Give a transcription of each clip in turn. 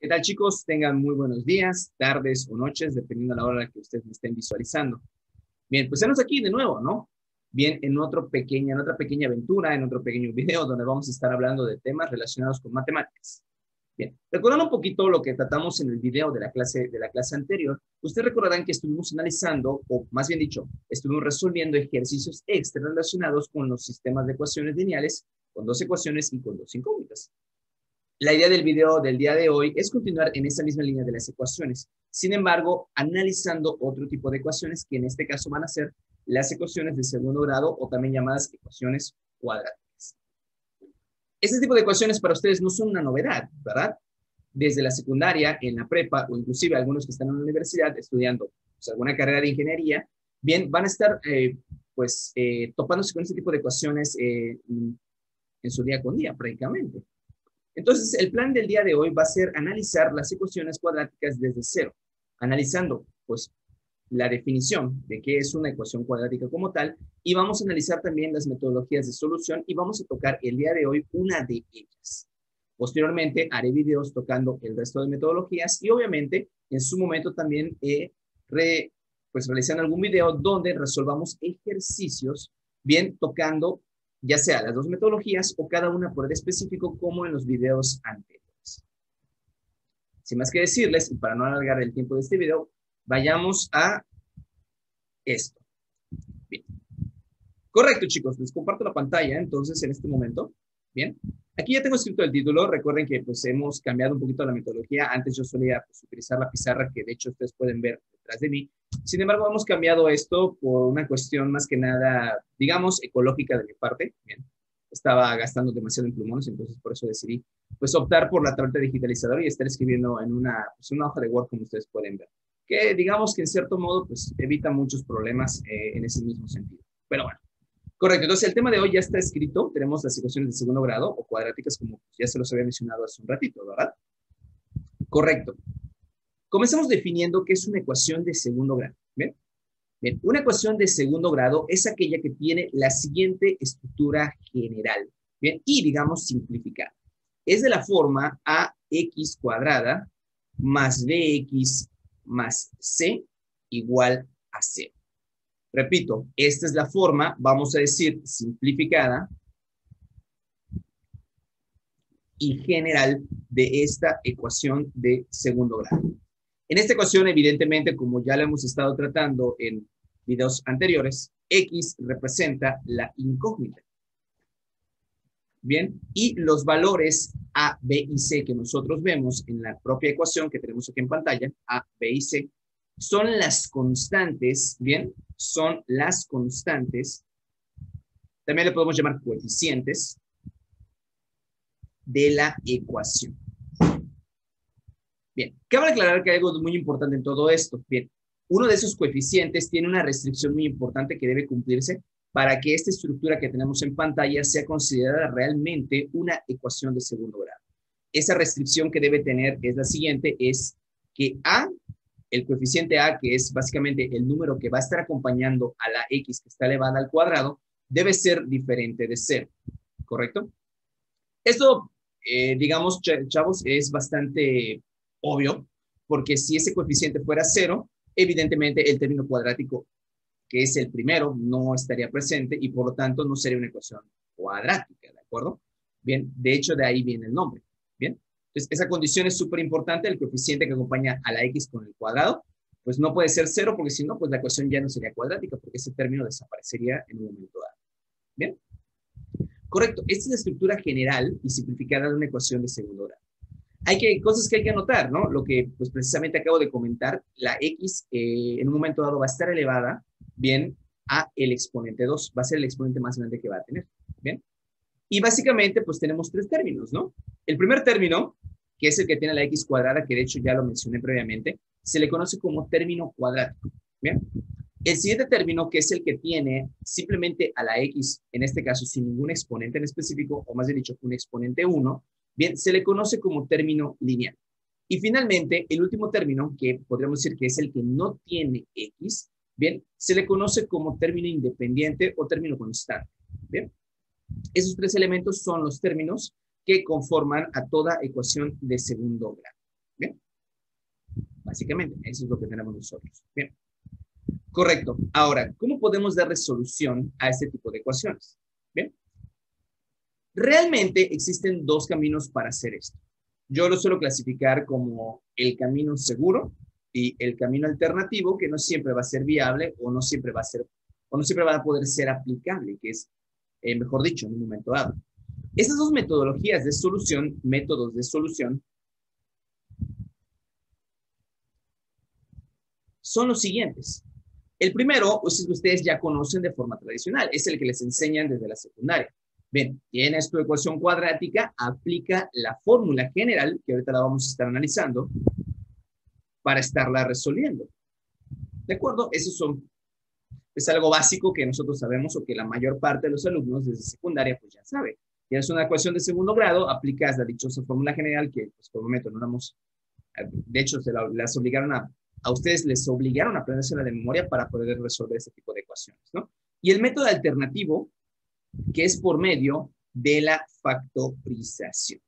¿Qué tal, chicos? Tengan muy buenos días, tardes o noches, dependiendo de la hora en la que ustedes me estén visualizando. Bien, pues estamos aquí de nuevo, ¿no? Bien, en otra pequeña aventura, en otro pequeño video donde vamos a estar hablando de temas relacionados con matemáticas. Bien, recordando un poquito lo que tratamos en el video de la clase anterior, ustedes recordarán que estuvimos analizando, o más bien dicho, estuvimos resolviendo ejercicios extra relacionados con los sistemas de ecuaciones lineales, con dos ecuaciones y con dos incógnitas. La idea del video del día de hoy es continuar en esa misma línea de las ecuaciones. Sin embargo, analizando otro tipo de ecuaciones que en este caso van a ser las ecuaciones de segundo grado o también llamadas ecuaciones cuadráticas. Este tipo de ecuaciones para ustedes no son una novedad, ¿verdad? Desde la secundaria, en la prepa o inclusive algunos que están en la universidad estudiando pues, alguna carrera de ingeniería, bien, van a estar topándose con este tipo de ecuaciones en su día con día prácticamente. Entonces, el plan del día de hoy va a ser analizar las ecuaciones cuadráticas desde cero, analizando, pues, la definición de qué es una ecuación cuadrática como tal, y vamos a analizar también las metodologías de solución y vamos a tocar el día de hoy una de ellas. Posteriormente, haré videos tocando el resto de metodologías y obviamente, en su momento también realizando algún video donde resolvamos ejercicios, bien tocando ya sea las dos metodologías o cada una por el específico como en los videos anteriores. Sin más que decirles, y para no alargar el tiempo de este video, vayamos a esto. Bien. Correcto, chicos, les comparto la pantalla entonces en este momento. Bien. Aquí ya tengo escrito el título. Recuerden que pues hemos cambiado un poquito la metodología. Antes yo solía pues, utilizar la pizarra que de hecho ustedes pueden ver detrás de mí. Sin embargo, hemos cambiado esto por una cuestión más que nada, digamos, ecológica de mi parte. Bien. Estaba gastando demasiado en plumones, entonces por eso decidí pues optar por la tableta digitalizadora y estar escribiendo en una hoja de Word como ustedes pueden ver. Que digamos que en cierto modo pues evita muchos problemas en ese mismo sentido. Pero bueno. Correcto, entonces el tema de hoy ya está escrito, tenemos las ecuaciones de segundo grado o cuadráticas como ya se los había mencionado hace un ratito, ¿verdad? Correcto. Comencemos definiendo qué es una ecuación de segundo grado. ¿Bien? Bien, una ecuación de segundo grado es aquella que tiene la siguiente estructura general, ¿bien? Y digamos simplificada. Es de la forma ax cuadrada más bx más c igual a 0. Repito, esta es la forma, vamos a decir, simplificada y general de esta ecuación de segundo grado. En esta ecuación, evidentemente, como ya la hemos estado tratando en videos anteriores, x representa la incógnita. Bien, y los valores a, b y c que nosotros vemos en la propia ecuación que tenemos aquí en pantalla, a, b y c, son las constantes, bien, son las constantes, también le podemos llamar coeficientes de la ecuación. Bien, cabe aclarar que hay algo muy importante en todo esto. Bien, uno de esos coeficientes tiene una restricción muy importante que debe cumplirse para que esta estructura que tenemos en pantalla sea considerada realmente una ecuación de segundo grado. Esa restricción que debe tener es la siguiente, es que a, el coeficiente a, que es básicamente el número que va a estar acompañando a la x que está elevada al cuadrado, debe ser diferente de 0, ¿correcto? Esto, digamos, chavos, es bastante obvio, porque si ese coeficiente fuera 0, evidentemente el término cuadrático, que es el primero, no estaría presente y por lo tanto no sería una ecuación cuadrática, ¿de acuerdo? Bien, de hecho de ahí viene el nombre, ¿bien? Entonces, esa condición es súper importante, el coeficiente que acompaña a la x con el cuadrado, pues no puede ser 0, porque si no, pues la ecuación ya no sería cuadrática, porque ese término desaparecería en un momento dado. ¿Bien? Correcto, esta es la estructura general y simplificada de una ecuación de segundo grado. Cosas que hay que anotar, ¿no? Lo que pues precisamente acabo de comentar, la x en un momento dado va a estar elevada, bien, a el exponente 2, va a ser el exponente más grande que va a tener, ¿bien? Y básicamente, pues tenemos tres términos, ¿no? El primer término, que es el que tiene la x cuadrada, que de hecho ya lo mencioné previamente, se le conoce como término cuadrático, ¿bien? El siguiente término, que es el que tiene simplemente a la x, en este caso sin ningún exponente en específico, o más bien dicho, un exponente 1, bien, se le conoce como término lineal. Y finalmente, el último término, que podríamos decir que es el que no tiene x, bien, se le conoce como término independiente o término constante, bien. Esos tres elementos son los términos que conforman a toda ecuación de segundo grado. Bien, básicamente, eso es lo que tenemos nosotros. Bien, correcto. Ahora, ¿cómo podemos dar resolución a este tipo de ecuaciones? Bien, realmente existen dos caminos para hacer esto. Yo lo suelo clasificar como el camino seguro y el camino alternativo, que no siempre va a ser viable o no siempre va a ser, o no siempre va a poder ser aplicable, que es, mejor dicho, en un momento dado. Estas dos metodologías de solución, métodos de solución, son los siguientes. El primero, pues, es que ustedes ya conocen de forma tradicional, es el que les enseñan desde la secundaria. Bien, tienes tu ecuación cuadrática, aplica la fórmula general, que ahorita la vamos a estar analizando, para estarla resolviendo. ¿De acuerdo? Es algo básico que nosotros sabemos o que la mayor parte de los alumnos desde secundaria pues ya sabe. Tienes una ecuación de segundo grado, aplicas la dichosa fórmula general que pues por el momento no éramos, de hecho las obligaron a ustedes les obligaron a aprendérsela de memoria para poder resolver ese tipo de ecuaciones, ¿no? Y el método alternativo, que es por medio de la factorización.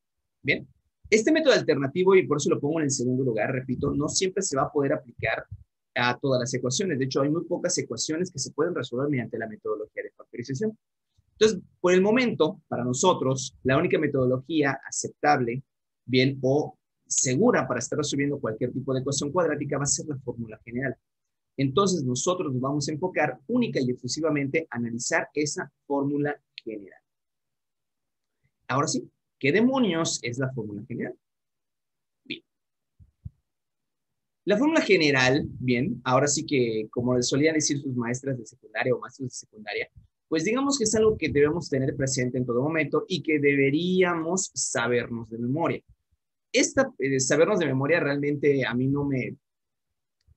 Bien, este método alternativo, y por eso lo pongo en el segundo lugar, repito, no siempre se va a poder aplicar a todas las ecuaciones. De hecho, hay muy pocas ecuaciones que se pueden resolver mediante la metodología de factorización. Entonces, por el momento, para nosotros, la única metodología aceptable, bien, o segura para estar resolviendo cualquier tipo de ecuación cuadrática va a ser la fórmula general. Entonces, nosotros nos vamos a enfocar única y exclusivamente a analizar esa fórmula general. Ahora sí, ¿qué demonios es la fórmula general? Bien. La fórmula general, bien, ahora sí que, como les solían decir sus maestras de secundaria o maestros de secundaria, pues digamos que es algo que debemos tener presente en todo momento y que deberíamos sabernos de memoria. Sabernos de memoria realmente a mí no me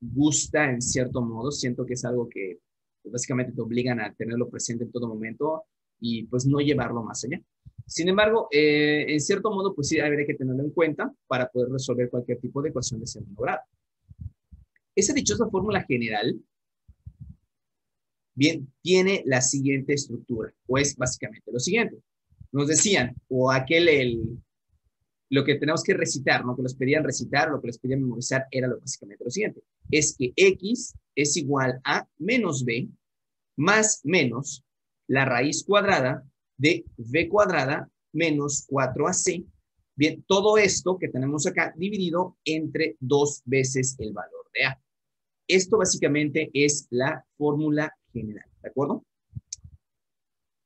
gusta en cierto modo, siento que es algo que pues, básicamente te obligan a tenerlo presente en todo momento y pues no llevarlo más allá. Sin embargo, en cierto modo, pues sí habría que tenerlo en cuenta para poder resolver cualquier tipo de ecuación de segundo grado. Esa dichosa fórmula general, bien, tiene la siguiente estructura, o es básicamente lo siguiente. Nos decían, o lo que tenemos que recitar, ¿no? Que los pedían recitar, lo que les pedían memorizar era básicamente lo siguiente. Es que X es igual a menos B más menos la raíz cuadrada de B cuadrada menos 4AC. Bien, todo esto que tenemos acá dividido entre 2 veces el valor de A. Esto básicamente es la fórmula general, ¿de acuerdo?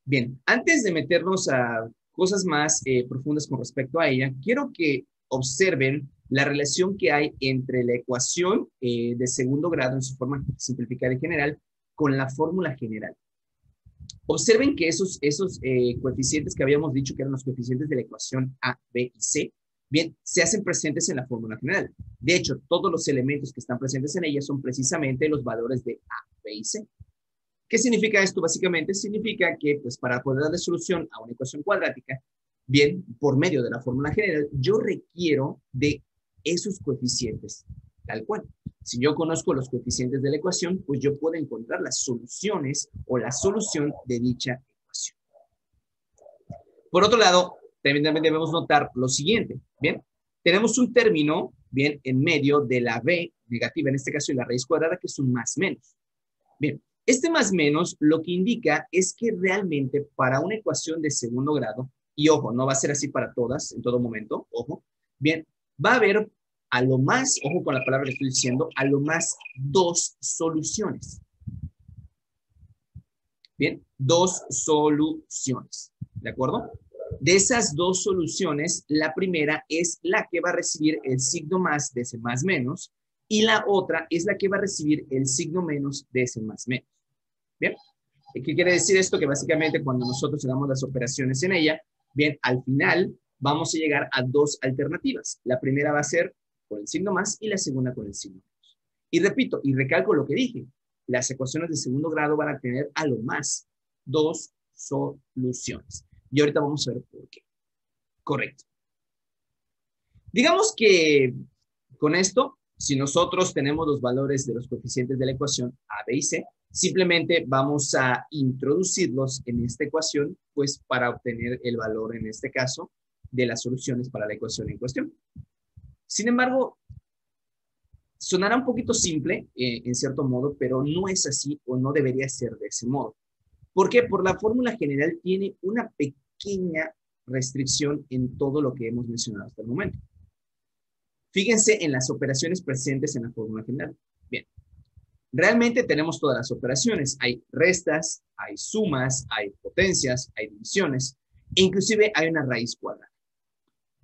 Bien, antes de meternos a cosas más profundas con respecto a ella, quiero que observen la relación que hay entre la ecuación de segundo grado en su forma simplificada y general con la fórmula general. Observen que esos coeficientes que habíamos dicho que eran los coeficientes de la ecuación A, B y C, bien, se hacen presentes en la fórmula general. De hecho, todos los elementos que están presentes en ella son precisamente los valores de A, B y C. ¿Qué significa esto? Básicamente significa que pues, para poder darle solución a una ecuación cuadrática, bien, por medio de la fórmula general, yo requiero de esos coeficientes, tal cual. Si yo conozco los coeficientes de la ecuación, pues yo puedo encontrar las soluciones o la solución de dicha ecuación. Por otro lado, también debemos notar lo siguiente, ¿bien? Tenemos un término, ¿bien? En medio de la b negativa, en este caso, y la raíz cuadrada, que es un más menos. Bien, este más menos lo que indica es que realmente para una ecuación de segundo grado, y ojo, no va a ser así para todas en todo momento, ojo, bien, va a haber a lo más, ojo con la palabra que estoy diciendo, a lo más 2 soluciones. Bien, 2 soluciones, ¿de acuerdo? De esas 2 soluciones, la primera es la que va a recibir el signo más de ese más menos, y la otra es la que va a recibir el signo menos de ese más menos. Bien, ¿qué quiere decir esto? Que básicamente cuando nosotros hagamos las operaciones en ella, bien, al final vamos a llegar a 2 alternativas. La primera va a ser con el signo más y la segunda con el signo menos. Y repito, y recalco lo que dije, las ecuaciones de segundo grado van a tener a lo más 2 soluciones. Y ahorita vamos a ver por qué. Correcto. Digamos que con esto, si nosotros tenemos los valores de los coeficientes de la ecuación A, B y C, simplemente vamos a introducirlos en esta ecuación, pues para obtener el valor, en este caso, de las soluciones para la ecuación en cuestión. Sin embargo, Sonará un poquito simple, en cierto modo, pero no es así o no debería ser de ese modo. ¿Por qué? Por la fórmula general tiene una pequeña restricción en todo lo que hemos mencionado hasta el momento. Fíjense en las operaciones presentes en la fórmula general. Bien, realmente tenemos todas las operaciones. Hay restas, hay sumas, hay potencias, hay divisiones, e inclusive hay una raíz cuadrada.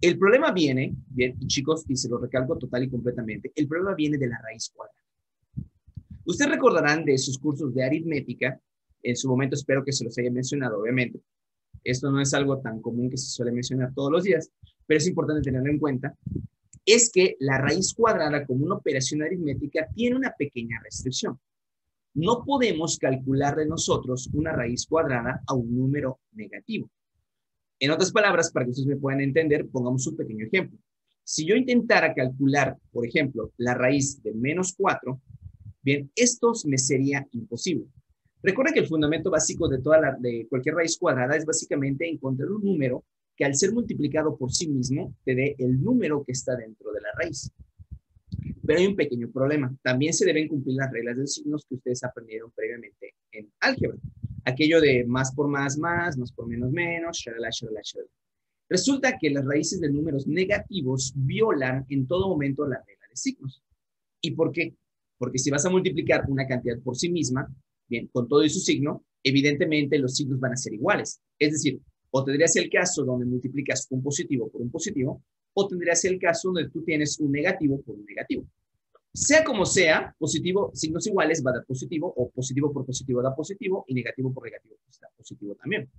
El problema viene, bien, chicos, y se lo recalco total y completamente, el problema viene de la raíz cuadrada. Ustedes recordarán de sus cursos de aritmética, en su momento espero que se los haya mencionado, obviamente. Esto no es algo tan común que se suele mencionar todos los días, pero es importante tenerlo en cuenta. Es que la raíz cuadrada, como una operación aritmética, tiene una pequeña restricción. No podemos calcularle nosotros una raíz cuadrada a un número negativo. En otras palabras, para que ustedes me puedan entender, pongamos un pequeño ejemplo. Si yo intentara calcular, por ejemplo, la raíz de menos 4, bien, esto me sería imposible. Recuerda que el fundamento básico de cualquier raíz cuadrada es básicamente encontrar un número que al ser multiplicado por sí mismo te dé el número que está dentro de la raíz. Pero hay un pequeño problema. También se deben cumplir las reglas de signos que ustedes aprendieron previamente en álgebra. Aquello de más por más, más por menos, menos, shalala, shalala, shalala. Resulta que las raíces de números negativos violan en todo momento la regla de signos. ¿Y por qué? Porque si vas a multiplicar una cantidad por sí misma, bien, con todo y su signo, evidentemente los signos van a ser iguales. Es decir, o tendrías el caso donde multiplicas un positivo por un positivo, o tendrías el caso donde tú tienes un negativo por un negativo. Sea como sea, positivo, signos iguales va a dar positivo, o positivo por positivo da positivo, y negativo por negativo pues da positivo también.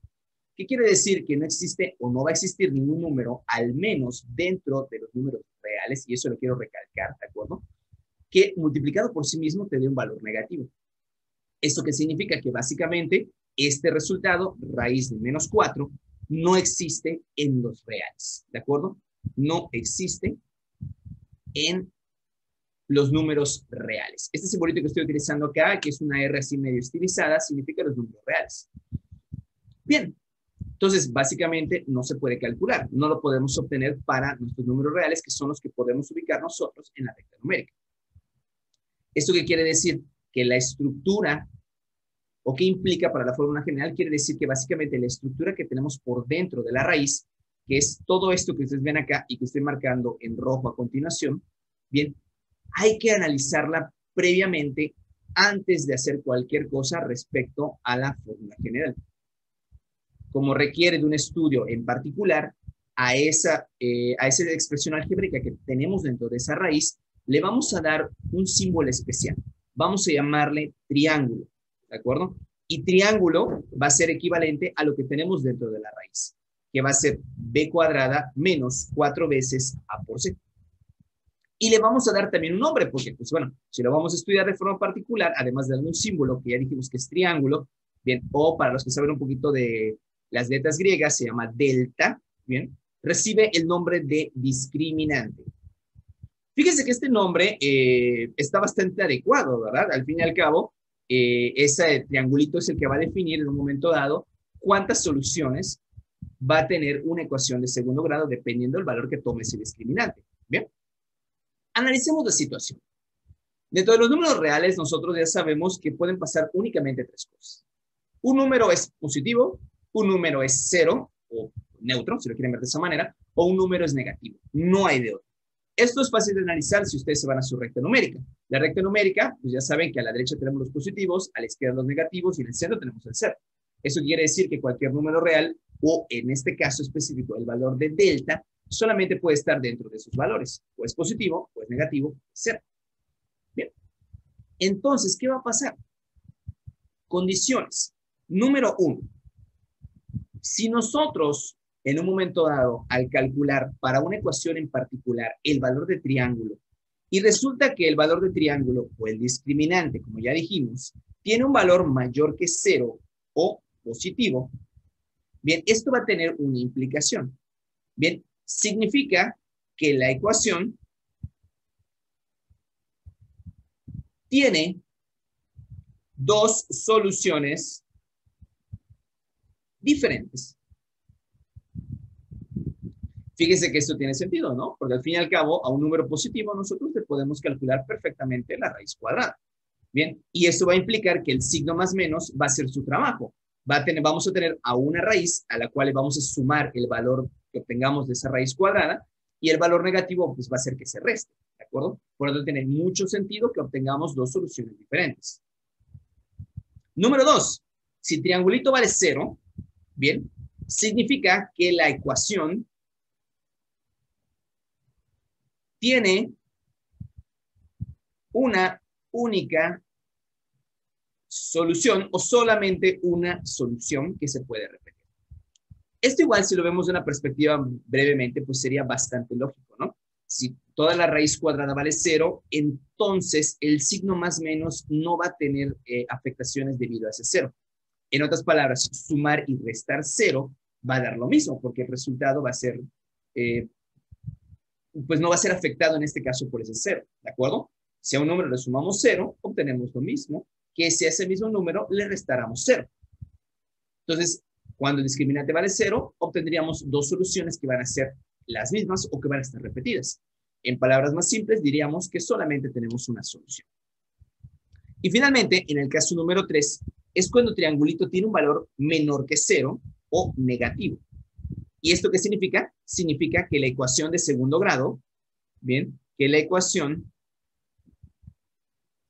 ¿Qué quiere decir? Que no existe o no va a existir ningún número, al menos dentro de los números reales, y eso lo quiero recalcar, ¿de acuerdo? Que multiplicado por sí mismo te dé un valor negativo. ¿Esto qué significa? Que básicamente este resultado, raíz de menos 4, no existe en los reales, ¿de acuerdo? No existe en los números reales. Este simbolito que estoy utilizando acá, que es una R así medio estilizada, significa los números reales. Bien, entonces básicamente no se puede calcular, no lo podemos obtener para nuestros números reales, que son los que podemos ubicar nosotros en la recta numérica. ¿Esto qué quiere decir? Que la estructura, o qué implica para la fórmula general, quiere decir que básicamente la estructura que tenemos por dentro de la raíz, que es todo esto que ustedes ven acá y que estoy marcando en rojo a continuación, bien, hay que analizarla previamente antes de hacer cualquier cosa respecto a la fórmula general. Como requiere de un estudio en particular, a esa expresión algébrica que tenemos dentro de esa raíz, le vamos a dar un símbolo especial. Vamos a llamarle triángulo, ¿de acuerdo? Y triángulo va a ser equivalente a lo que tenemos dentro de la raíz, que va a ser b cuadrada menos 4 veces a por c. Y le vamos a dar también un nombre, porque, pues bueno, si lo vamos a estudiar de forma particular, además de darle un símbolo, que ya dijimos que es triángulo, bien, o para los que saben un poquito de las letras griegas, se llama delta, bien, recibe el nombre de discriminante. Fíjense que este nombre está bastante adecuado, ¿verdad? Al fin y al cabo, ese triangulito es el que va a definir en un momento dado cuántas soluciones va a tener una ecuación de segundo grado dependiendo del valor que tome ese discriminante. Bien, analicemos la situación. Dentro de los números reales, nosotros ya sabemos que pueden pasar únicamente 3 cosas. Un número es positivo, un número es 0 o neutro, si lo quieren ver de esa manera, o un número es negativo. No hay de otro. Esto es fácil de analizar si ustedes se van a su recta numérica. La recta numérica, pues ya saben que a la derecha tenemos los positivos, a la izquierda los negativos y en el centro tenemos el 0. Eso quiere decir que cualquier número real, o en este caso específico el valor de delta, solamente puede estar dentro de esos valores. O es positivo, o es negativo, o es 0. Bien. Entonces, ¿qué va a pasar? Condiciones. Número 1. Si nosotros, en un momento dado, al calcular para una ecuación en particular el valor de triángulo, y resulta que el valor de triángulo, o el discriminante, como ya dijimos, tiene un valor mayor que 0 o positivo, bien, esto va a tener una implicación. Bien, significa que la ecuación tiene 2 soluciones diferentes. Fíjese que esto tiene sentido, ¿no? Porque al fin y al cabo, a un número positivo nosotros le podemos calcular perfectamente la raíz cuadrada. Bien, y eso va a implicar que el signo más menos va a ser su trabajo. Vamos a tener a una raíz a la cual le vamos a sumar el valor que obtengamos de esa raíz cuadrada y el valor negativo pues va a ser que se reste, ¿de acuerdo? Por lo tanto, tiene mucho sentido que obtengamos dos soluciones diferentes. Número 2, si triangulito vale 0, bien, significa que la ecuación tiene una única solución o solamente una solución que se puede repetir. Esto igual si lo vemos de una perspectiva brevemente, pues sería bastante lógico, ¿no? Si toda la raíz cuadrada vale 0, entonces el signo más menos no va a tener afectaciones debido a ese 0. En otras palabras, sumar y restar 0 va a dar lo mismo, porque el resultado va a ser, pues no va a ser afectado en este caso por ese 0, ¿de acuerdo? Si a un número le sumamos 0, obtenemos lo mismo que si a ese mismo número le restáramos 0. Entonces, cuando el discriminante vale 0, obtendríamos dos soluciones que van a ser las mismas o que van a estar repetidas. En palabras más simples, diríamos que solamente tenemos una solución. Y finalmente, en el caso número 3, es cuando triangulito tiene un valor menor que 0 o negativo. ¿Y esto qué significa? Significa que la ecuación de segundo grado, bien, que la ecuación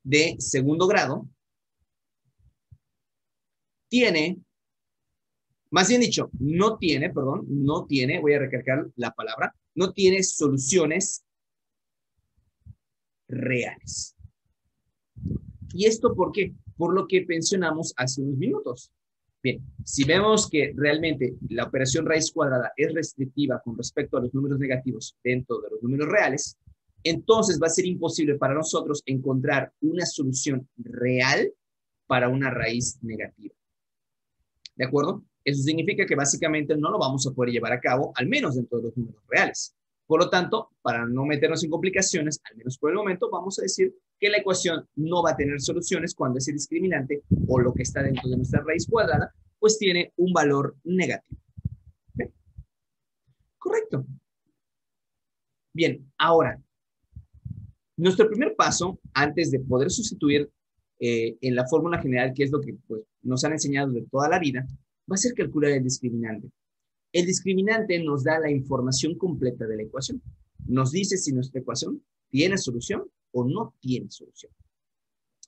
de segundo grado tiene, más bien dicho, no tiene, voy a recalcar la palabra, no tiene soluciones reales. ¿Y esto por qué? Por lo que mencionamos hace unos minutos. Bien, si vemos que realmente la operación raíz cuadrada es restrictiva con respecto a los números negativos dentro de los números reales, entonces va a ser imposible para nosotros encontrar una solución real para una raíz negativa. ¿De acuerdo? Eso significa que básicamente no lo vamos a poder llevar a cabo, al menos dentro de los números reales. Por lo tanto, para no meternos en complicaciones, al menos por el momento, vamos a decir que la ecuación no va a tener soluciones cuando ese discriminante o lo que está dentro de nuestra raíz cuadrada, pues tiene un valor negativo. ¿Okay? Correcto. Bien, ahora, nuestro primer paso, antes de poder sustituir en la fórmula general, que es lo que pues, nos han enseñado de toda la vida, va a ser calcular el discriminante. El discriminante nos da la información completa de la ecuación. Nos dice si nuestra ecuación tiene solución o no tiene solución.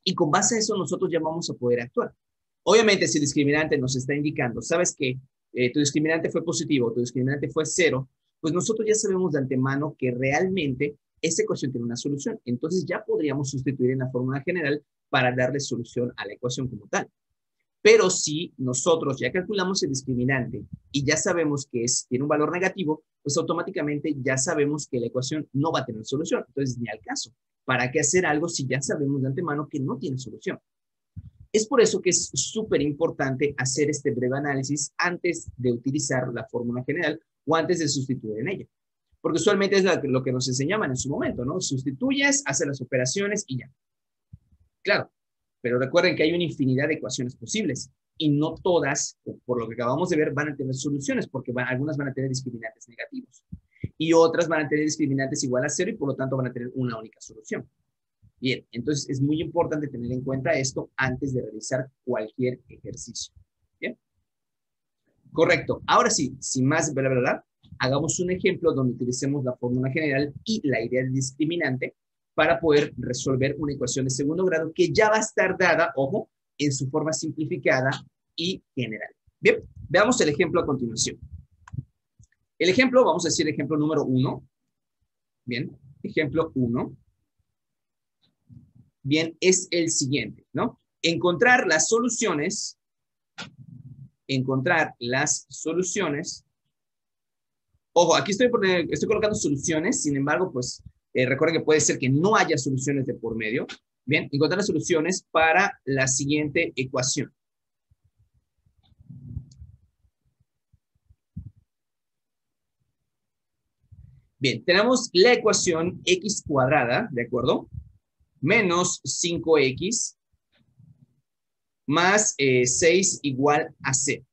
Y con base a eso nosotros ya vamos a poder actuar. Obviamente si el discriminante nos está indicando, sabes que tu discriminante fue positivo, tu discriminante fue 0, pues nosotros ya sabemos de antemano que realmente esa ecuación tiene una solución. Entonces ya podríamos sustituir en la fórmula general para darle solución a la ecuación como tal. Pero si nosotros ya calculamos el discriminante y ya sabemos que tiene un valor negativo, pues automáticamente ya sabemos que la ecuación no va a tener solución. Entonces, ni al caso. ¿Para qué hacer algo si ya sabemos de antemano que no tiene solución? Es por eso que es súper importante hacer este breve análisis antes de utilizar la fórmula general o antes de sustituir en ella. Porque usualmente es lo que nos enseñaban en su momento, ¿no? Sustituyes, haces las operaciones y ya. Claro, pero recuerden que hay una infinidad de ecuaciones posibles y no todas, por lo que acabamos de ver, van a tener soluciones porque algunas van a tener discriminantes negativos y otras van a tener discriminantes igual a 0 y por lo tanto van a tener una única solución. Bien, entonces es muy importante tener en cuenta esto antes de realizar cualquier ejercicio. Bien, correcto. Ahora sí, sin más bla, bla, bla, hagamos un ejemplo donde utilicemos la fórmula general y la idea del discriminante para poder resolver una ecuación de segundo grado que ya va a estar dada, ojo, en su forma simplificada y general. Bien, veamos el ejemplo a continuación. El ejemplo, vamos a decir ejemplo número 1. Bien, ejemplo 1. Bien, es el siguiente, ¿no? Encontrar las soluciones. Ojo, aquí estoy colocando soluciones, sin embargo, pues recuerden que puede ser que no haya soluciones de por medio. Bien, encontrar las soluciones para la siguiente ecuación. Bien, tenemos la ecuación x cuadrada, ¿de acuerdo? Menos 5x más 6 igual a 0,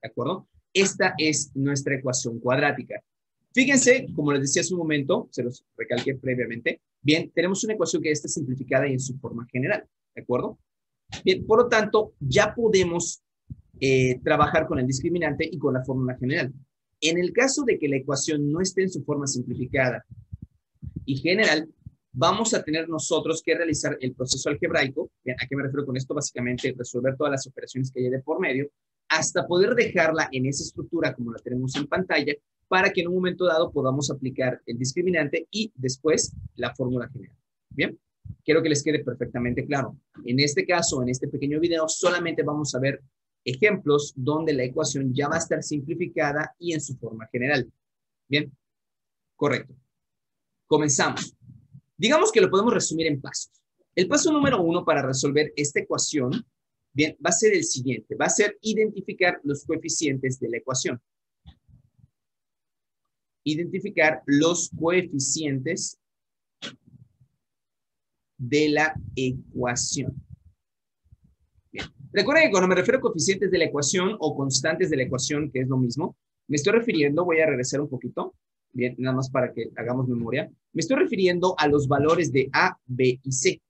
¿de acuerdo? Esta es nuestra ecuación cuadrática. Fíjense, como les decía hace un momento, se los recalqué previamente, bien, tenemos una ecuación que está simplificada y en su forma general, ¿de acuerdo? Bien, por lo tanto, ya podemos trabajar con el discriminante y con la fórmula general. En el caso de que la ecuación no esté en su forma simplificada y general, vamos a tener nosotros que realizar el proceso algebraico. Bien, ¿a qué me refiero con esto? Básicamente, resolver todas las operaciones que hay de por medio, hasta poder dejarla en esa estructura como la tenemos en pantalla, para que en un momento dado podamos aplicar el discriminante y después la fórmula general. Bien, quiero que les quede perfectamente claro. En este caso, en este pequeño video, solamente vamos a ver ejemplos donde la ecuación ya va a estar simplificada y en su forma general. Bien, correcto. Comenzamos. Digamos que lo podemos resumir en pasos. El paso número 1 para resolver esta ecuación, bien, va a ser el siguiente. Va a ser identificar los coeficientes de la ecuación. Identificar los coeficientes de la ecuación. Bien. Recuerden que cuando me refiero a coeficientes de la ecuación o constantes de la ecuación, que es lo mismo, me estoy refiriendo, voy a regresar un poquito, bien, nada más para que hagamos memoria, me estoy refiriendo a los valores de A, B y C.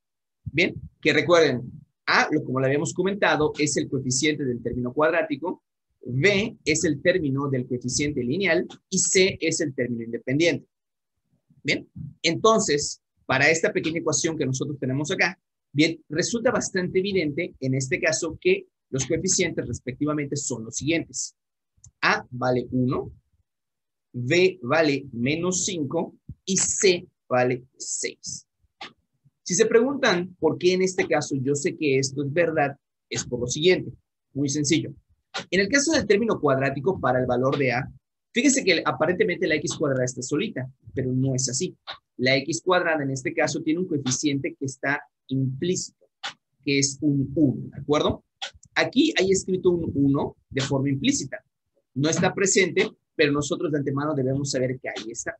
Bien, que recuerden, A, como lo habíamos comentado, es el coeficiente del término cuadrático, B es el término del coeficiente lineal y C es el término independiente. Bien, entonces, para esta pequeña ecuación que nosotros tenemos acá, bien, resulta bastante evidente en este caso que los coeficientes respectivamente son los siguientes. A vale 1, B vale menos 5 y C vale 6. Si se preguntan por qué en este caso yo sé que esto es verdad, es por lo siguiente, muy sencillo. En el caso del término cuadrático para el valor de A, fíjense que aparentemente la x cuadrada está solita, pero no es así. La x cuadrada en este caso tiene un coeficiente que está implícito, que es un 1, ¿de acuerdo? Aquí hay escrito un 1 de forma implícita. No está presente, pero nosotros de antemano debemos saber que ahí está.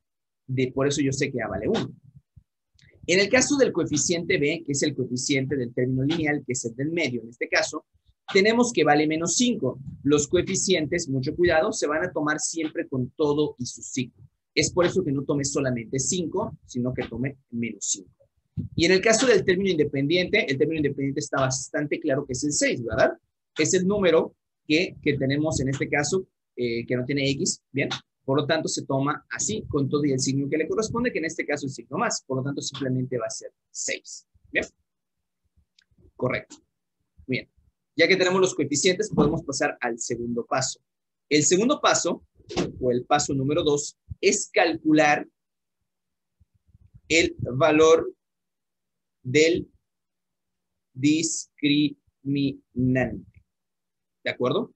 Por eso yo sé que A vale 1. En el caso del coeficiente B, que es el coeficiente del término lineal, que es el del medio en este caso, tenemos que vale menos 5. Los coeficientes, mucho cuidado, se van a tomar siempre con todo y su signo. Es por eso que no tome solamente 5, sino que tome menos 5. Y en el caso del término independiente, el término independiente está bastante claro que es el 6, ¿verdad? Es el número que tenemos en este caso, que no tiene X, ¿bien? Por lo tanto, se toma así, con todo y el signo que le corresponde, que en este caso es signo más. Por lo tanto, simplemente va a ser 6. ¿Bien? Correcto. Bien. Ya que tenemos los coeficientes, podemos pasar al segundo paso. El segundo paso, o el paso número 2, es calcular el valor del discriminante. ¿De acuerdo?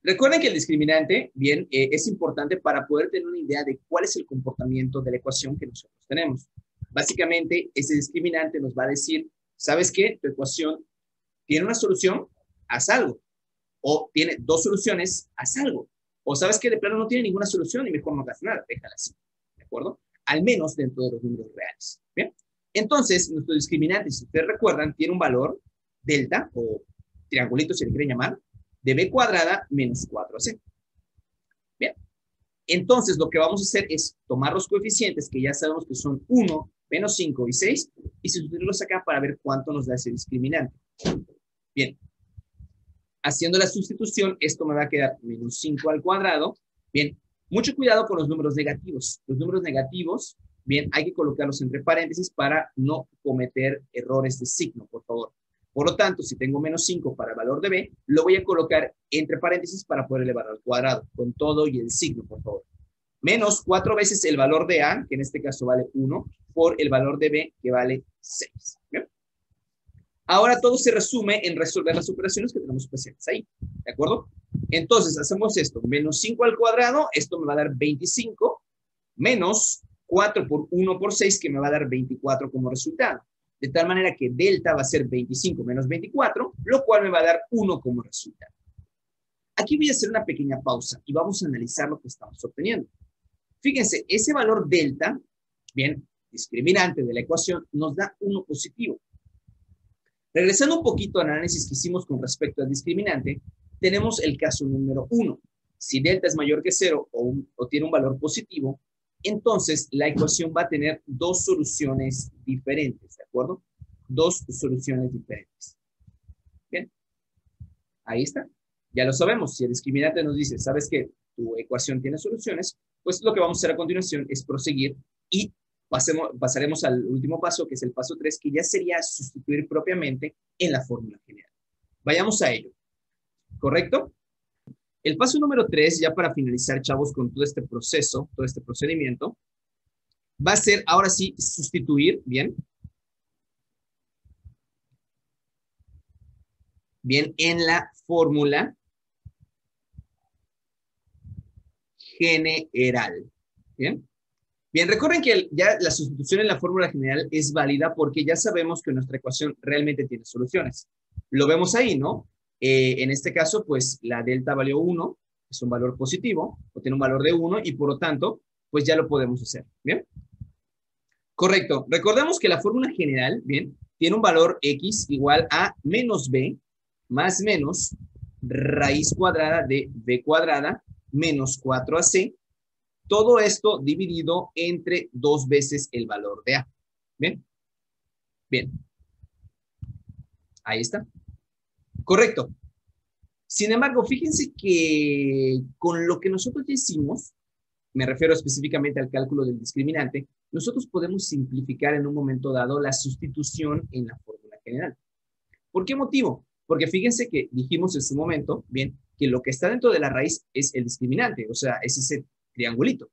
Recuerden que el discriminante, bien, es importante para poder tener una idea de cuál es el comportamiento de la ecuación que nosotros tenemos. Básicamente, ese discriminante nos va a decir, ¿sabes qué? Tu ecuación tiene una solución, haz algo. O tiene dos soluciones, haz algo. O sabes que de plano no tiene ninguna solución y mejor no hagas nada, déjala así. ¿De acuerdo? Al menos dentro de los números reales. ¿Bien? Entonces, nuestro discriminante, si ustedes recuerdan, tiene un valor delta, o triangulito si le quieren llamar, de b cuadrada menos 4ac. Bien. Entonces, lo que vamos a hacer es tomar los coeficientes, que ya sabemos que son 1, menos 5 y 6, y sustituirlos acá para ver cuánto nos da ese discriminante. Bien. Haciendo la sustitución, esto me va a quedar menos 5 al cuadrado. Bien, mucho cuidado con los números negativos. Los números negativos, bien, hay que colocarlos entre paréntesis para no cometer errores de signo, por favor. Por lo tanto, si tengo menos 5 para el valor de b, lo voy a colocar entre paréntesis para poder elevar al cuadrado, con todo y el signo, por favor. Menos 4 veces el valor de a, que en este caso vale 1, por el valor de b, que vale 6. ¿Bien? Ahora todo se resume en resolver las operaciones que tenemos presentes ahí, ¿de acuerdo? Entonces, hacemos esto, menos 5 al cuadrado, esto me va a dar 25, menos 4 por 1 por 6, que me va a dar 24 como resultado. De tal manera que delta va a ser 25 menos 24, lo cual me va a dar 1 como resultado. Aquí voy a hacer una pequeña pausa y vamos a analizar lo que estamos obteniendo. Fíjense, ese valor delta, bien, discriminante de la ecuación, nos da 1 positivo. Regresando un poquito al análisis que hicimos con respecto al discriminante, tenemos el caso número 1. Si delta es mayor que 0 o tiene un valor positivo, entonces la ecuación va a tener dos soluciones diferentes, ¿de acuerdo? Dos soluciones diferentes. Bien, ahí está. Ya lo sabemos, si el discriminante nos dice, ¿sabes qué? Tu ecuación tiene soluciones, pues lo que vamos a hacer a continuación es proseguir y pasaremos al último paso, que es el paso 3, que ya sería sustituir propiamente en la fórmula general. Vayamos a ello, ¿correcto? El paso número 3, ya para finalizar, chavos, con todo este proceso, todo este procedimiento, va a ser, ahora sí, sustituir, ¿bien? Bien, en la fórmula general, ¿bien? Bien, recuerden que ya la sustitución en la fórmula general es válida porque ya sabemos que nuestra ecuación realmente tiene soluciones. Lo vemos ahí, ¿no? En este caso, pues la delta valió 1, es un valor positivo, o tiene un valor de 1, y por lo tanto, pues ya lo podemos hacer, ¿bien? Correcto. Recordemos que la fórmula general, ¿bien? Tiene un valor x igual a menos b más menos raíz cuadrada de b cuadrada menos 4ac. Todo esto dividido entre 2 veces el valor de a. ¿Bien? Bien. Ahí está. Correcto. Sin embargo, fíjense que con lo que nosotros ya hicimos, me refiero específicamente al cálculo del discriminante, nosotros podemos simplificar en un momento dado la sustitución en la fórmula general. ¿Por qué motivo? Porque fíjense que dijimos en su momento, bien, que lo que está dentro de la raíz es el discriminante, o sea, es ese triangulito.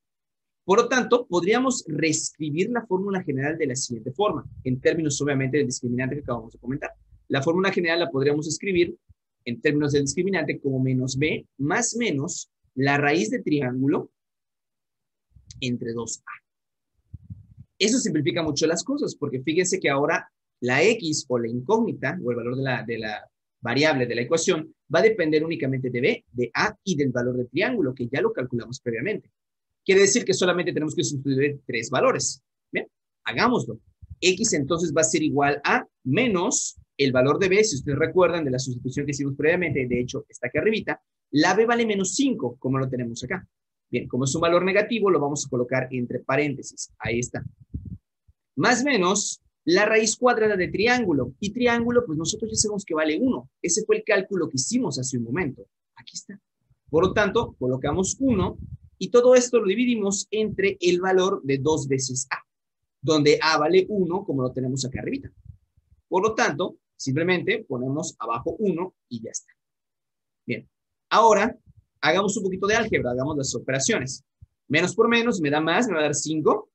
Por lo tanto, podríamos reescribir la fórmula general de la siguiente forma, en términos obviamente del discriminante que acabamos de comentar. La fórmula general la podríamos escribir en términos del discriminante como menos b más menos la raíz de triángulo entre 2a. Eso simplifica mucho las cosas, porque fíjense que ahora la x o la incógnita, o el valor de la variable de la ecuación, va a depender únicamente de b, de a y del valor de triángulo, que ya lo calculamos previamente. Quiere decir que solamente tenemos que sustituir 3 valores. Bien, hagámoslo. X entonces va a ser igual a menos el valor de b, si ustedes recuerdan de la sustitución que hicimos previamente, de hecho está aquí arribita, la b vale menos 5, como lo tenemos acá. Bien, como es un valor negativo, lo vamos a colocar entre paréntesis. Ahí está. Más menos la raíz cuadrada de triángulo. Y triángulo, pues nosotros ya sabemos que vale 1. Ese fue el cálculo que hicimos hace un momento. Aquí está. Por lo tanto, colocamos 1 y todo esto lo dividimos entre el valor de 2 veces a, donde a vale 1, como lo tenemos acá arribita. Por lo tanto, simplemente ponemos abajo 1 y ya está. Bien. Ahora, hagamos un poquito de álgebra, hagamos las operaciones. Menos por menos me da más, me va a dar 5.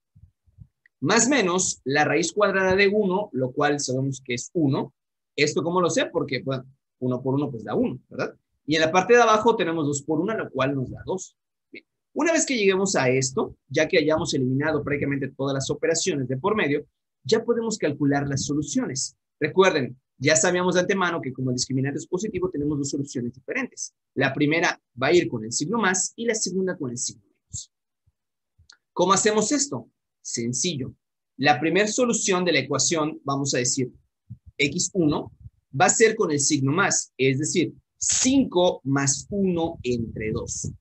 Más menos la raíz cuadrada de 1, lo cual sabemos que es 1. ¿Esto cómo lo sé? Porque, bueno, 1 por 1 pues da 1, ¿verdad? Y en la parte de abajo tenemos 2 por 1, lo cual nos da 2. Bien. Una vez que lleguemos a esto, ya que hayamos eliminado prácticamente todas las operaciones de por medio, ya podemos calcular las soluciones. Recuerden, ya sabíamos de antemano que como el discriminante es positivo, tenemos dos soluciones diferentes. La primera va a ir con el signo más y la segunda con el signo menos. ¿Cómo hacemos esto? Sencillo. La primera solución de la ecuación, vamos a decir, x1, va a ser con el signo más, es decir, 5 más 1 entre 2,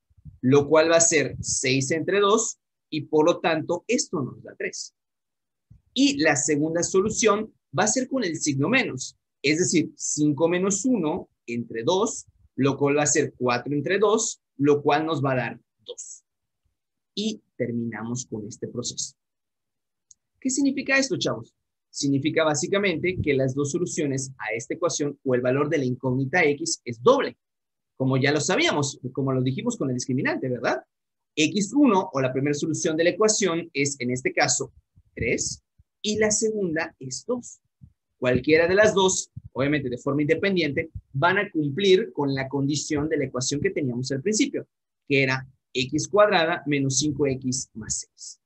lo cual va a ser 6 entre 2, y por lo tanto, esto nos da 3. Y la segunda solución va a ser con el signo menos, es decir, 5 menos 1 entre 2, lo cual va a ser 4 entre 2, lo cual nos va a dar 2. Y terminamos con este proceso. ¿Qué significa esto, chavos? Significa básicamente que las dos soluciones a esta ecuación o el valor de la incógnita x es doble, como ya lo sabíamos, como lo dijimos con el discriminante, ¿verdad? x1 o la primera solución de la ecuación es en este caso 3 y la segunda es 2. Cualquiera de las dos, obviamente de forma independiente, van a cumplir con la condición de la ecuación que teníamos al principio, que era x cuadrada menos 5x más 6.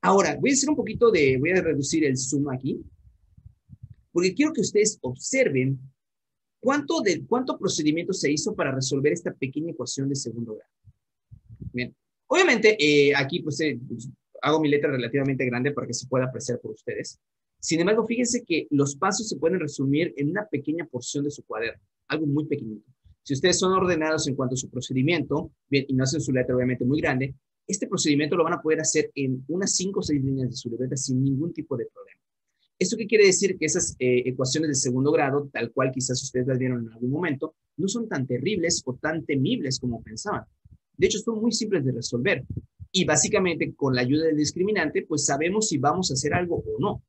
Ahora, voy a reducir el zoom aquí, porque quiero que ustedes observen cuánto procedimiento se hizo para resolver esta pequeña ecuación de segundo grado. Bien, obviamente aquí pues hago mi letra relativamente grande para que se pueda apreciar por ustedes. Sin embargo, fíjense que los pasos se pueden resumir en una pequeña porción de su cuaderno, algo muy pequeñito. Si ustedes son ordenados en cuanto a su procedimiento, bien, y no hacen su letra obviamente muy grande, este procedimiento lo van a poder hacer en unas 5 o 6 líneas de su libreta sin ningún tipo de problema. ¿Esto qué quiere decir? Que esas ecuaciones de segundo grado, tal cual quizás ustedes las vieron en algún momento, no son tan terribles o tan temibles como pensaban. De hecho, son muy simples de resolver. Y básicamente, con la ayuda del discriminante, pues sabemos si vamos a hacer algo o no.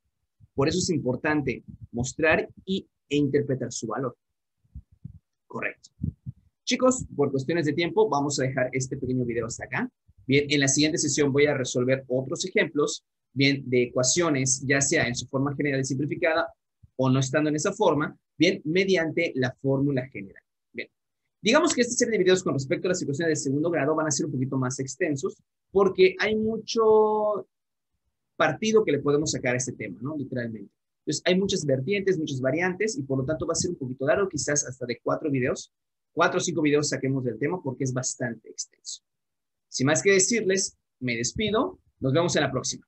Por eso es importante mostrar e interpretar su valor. Correcto. Chicos, por cuestiones de tiempo, vamos a dejar este pequeño video hasta acá. Bien, en la siguiente sesión voy a resolver otros ejemplos, bien, de ecuaciones, ya sea en su forma general y simplificada o no estando en esa forma, bien, mediante la fórmula general. Bien, digamos que esta serie de videos con respecto a las ecuaciones de segundo grado van a ser un poquito más extensos porque hay mucho partido que le podemos sacar a este tema, ¿no? Literalmente. Entonces, hay muchas vertientes, muchas variantes y por lo tanto va a ser un poquito largo, quizás hasta de 4 videos. 4 o 5 videos saquemos del tema porque es bastante extenso. Sin más que decirles, me despido. Nos vemos en la próxima.